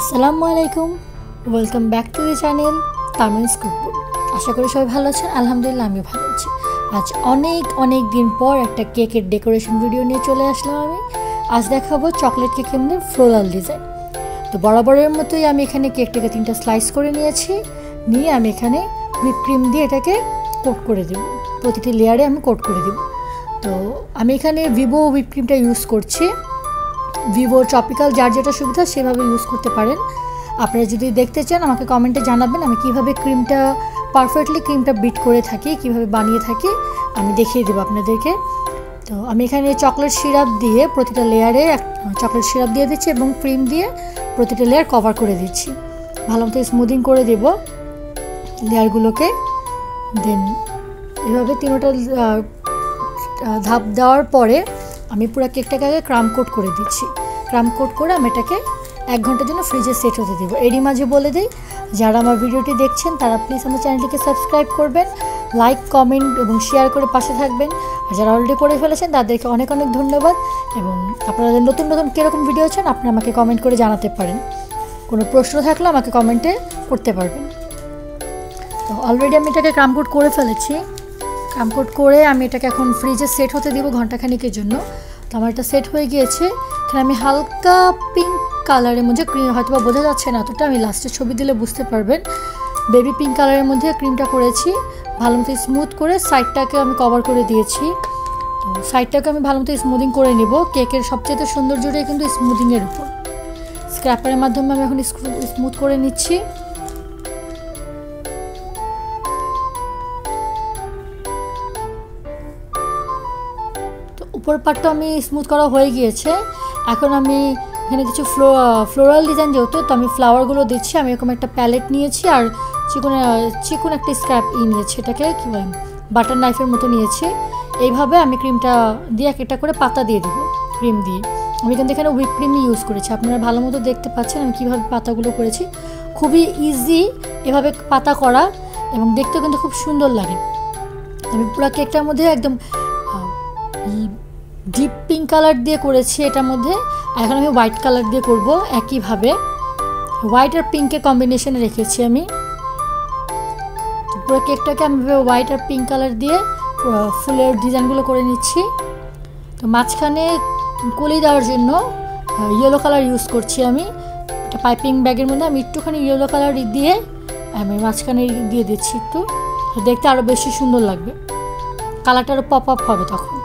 আসসালামু আলাইকুম, welcome back to the channel Tamils cookbook. আশা করি সবাই ভালো আছেন। আলহামদুলিল্লাহ আমি ভালো আছি। আজ অনেক দিন পর একটা কেকের ডেকোরেশন ভিডিও নিয়ে চলে আসলাম। আজ দেখাবো চকলেট কেকের মধ্যে ফ্লোরাল ডিজাইন। তো বরাবরের মতোই আমি এখানে কেকটাকে 3টা স্লাইস করে নিয়ে আমি এখানে হুইপ ক্রিম দিয়ে এটাকে কোট করে দেব। প্রতিটি লেয়ারে আমি কোট করে দেব। তো আমি এখানে ভিভো হুইপ ক্রিমটা ইউজ করছি। ভিভো ট্রপিক্যাল যার যেটা সুবিধা সেভাবে ইউজ করতে পারেন। আপনারা যদি দেখতে চান আমাকে কমেন্টে জানাবেন, আমি কিভাবে পারফেক্টলি ক্রিমটা বিট করে থাকি, কিভাবে বানিয়ে থাকি আমি দেখিয়ে দেবো আপনাদেরকে। তো আমি এখানে চকলেট সিরাপ দিয়ে প্রতিটা লেয়ারে চকলেট সিরাপ দিয়ে দিচ্ছি এবং ক্রিম দিয়ে প্রতিটা লেয়ার কভার করে দিচ্ছি। ভালো মতো স্মুদিং করে দেব লেয়ারগুলোকে। দেন এভাবে 3টা ধাপ দেওয়ার পরে আমি পুরো কেকটাকে আগে ক্রাম কোট করে দিচ্ছি। ক্রাম কোট করে আমি এটাকে 1 ঘন্টার জন্য ফ্রিজে সেট হতে দেবো। এরই মাঝে বলে দিই, যারা আমার ভিডিওটি দেখছেন তারা প্লিজ আমার চ্যানেলটিকে সাবস্ক্রাইব করবেন, লাইক কমেন্ট এবং শেয়ার করে পাশে থাকবেন। আর যারা অলরেডি করে ফেলেছেন তাদেরকে অনেক ধন্যবাদ। এবং আপনাদের নতুন কীরকম ভিডিও চান আপনি আমাকে কমেন্ট করে জানাতে পারেন। কোনো প্রশ্ন থাকলে আমাকে কমেন্টে করতে পারবেন। তো অলরেডি আমি এটাকে ক্রাম কোট করে ফেলেছি। ক্রাম কোট করে আমি এটাকে এখন ফ্রিজে সেট হতে দেবো ঘন্টাখানিকের জন্য। তো আমার এটা সেট হয়ে গিয়েছে। এখানে আমি হালকা পিঙ্ক কালারের মধ্যে ক্রিম, হয়তো বা বোঝা যাচ্ছে না এতটা, আমি লাস্টে ছবি দিলে বুঝতে পারবেন। বেবি পিঙ্ক কালারের মধ্যে ক্রিমটা করেছি। ভালো মতো স্মুথ করে সাইডটাকে আমি কভার করে দিয়েছি। তো সাইডটাকে আমি ভালো মতো স্মুদিং করে নেব। কেকের সবচেয়ে সৌন্দর্যটাই কিন্তু স্মুদিংয়ের উপর। স্ক্র্যাপারের মাধ্যমে আমি এখন স্মুথ করে নিচ্ছি। উপর পার্টটা আমি স্মুথ করা হয়ে গিয়েছে। এখন আমি এখানে কিছু ফ্লোরাল ডিজাইন যেহেতু, তো আমি ফ্লাওয়ারগুলো দিচ্ছি। আমি এরকম একটা প্যালেট নিয়েছি আর চিকন একটা স্ক্র্যাপ নিয়েছি, এটাকে কী বলেন বাটার নাইফের মতো নিয়েছি। এইভাবে আমি ক্রিমটা দিয়ে একটা করে পাতা দিয়ে দেবো ক্রিম দিয়ে। আমি কিন্তু এখানে হুইপ ক্রিম ইউজ করেছি। আপনারা ভালো মতো দেখতে পাচ্ছেন আমি কীভাবে পাতাগুলো করেছি। খুবই ইজি এভাবে পাতা করা এবং দেখতেও কিন্তু খুব সুন্দর লাগে। আমি পুরো কেকটার মধ্যে একদম ডিপ পিঙ্ক কালার দিয়ে করেছি এটার মধ্যে। এখন আমি হোয়াইট কালার দিয়ে করব। একইভাবে হোয়াইট আর পিঙ্কের কম্বিনেশনে রেখেছি আমি। পুরো কেকটাকে আমি হোয়াইট আর পিঙ্ক কালার দিয়ে ফুলের ডিজাইনগুলো করে নিচ্ছি। তো মাঝখানে কলি দেওয়ার জন্য ইয়েলো কালার ইউজ করছি আমি। একটা পাইপিং ব্যাগের মধ্যে আমি একটুখানি ইয়েলো কালার দিয়ে আমি মাঝখানে দিয়ে দিচ্ছি একটু, দেখতে আরও বেশি সুন্দর লাগবে, কালারটা আরও পপ আপ হবে তখন।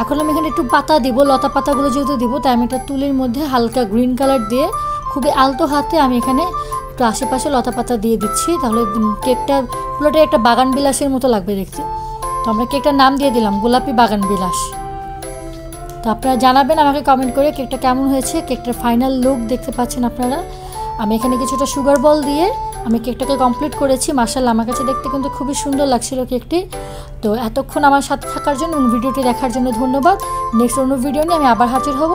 এখন আমি এখানে একটু পাতা দিব, লতা পাতাগুলো যেহেতু দিব তাই আমি একটা তুলির মধ্যে হালকা গ্রিন কালার দিয়ে খুবই আলতো হাতে আমি এখানে একটু আশেপাশে লতা পাতা দিয়ে দিচ্ছি। তাহলে কেকটা পুরোটাই একটা বাগান বিলাসের মতো লাগবে দেখতে। তো আমরা কেকটার নাম দিয়ে দিলাম গোলাপি বাগান বিলাস। তো আপনারা জানাবেন আমাকে কমেন্ট করে কেকটা কেমন হয়েছে। কেকটার ফাইনাল লুক দেখতে পাচ্ছেন আপনারা। আমি এখানে কিছুটা সুগার বল দিয়ে আমি কেকটাকে কমপ্লিট করেছি। মাশাআল্লাহ আমার কাছে দেখতে কিন্তু খুবই সুন্দর লাগছিল কেকটি। তো এতক্ষণ আমার সাথে থাকার জন্য এবং ভিডিওটি দেখার জন্য ধন্যবাদ। নেক্সট অন্য ভিডিও নিয়ে আমি আবার হাজির হব।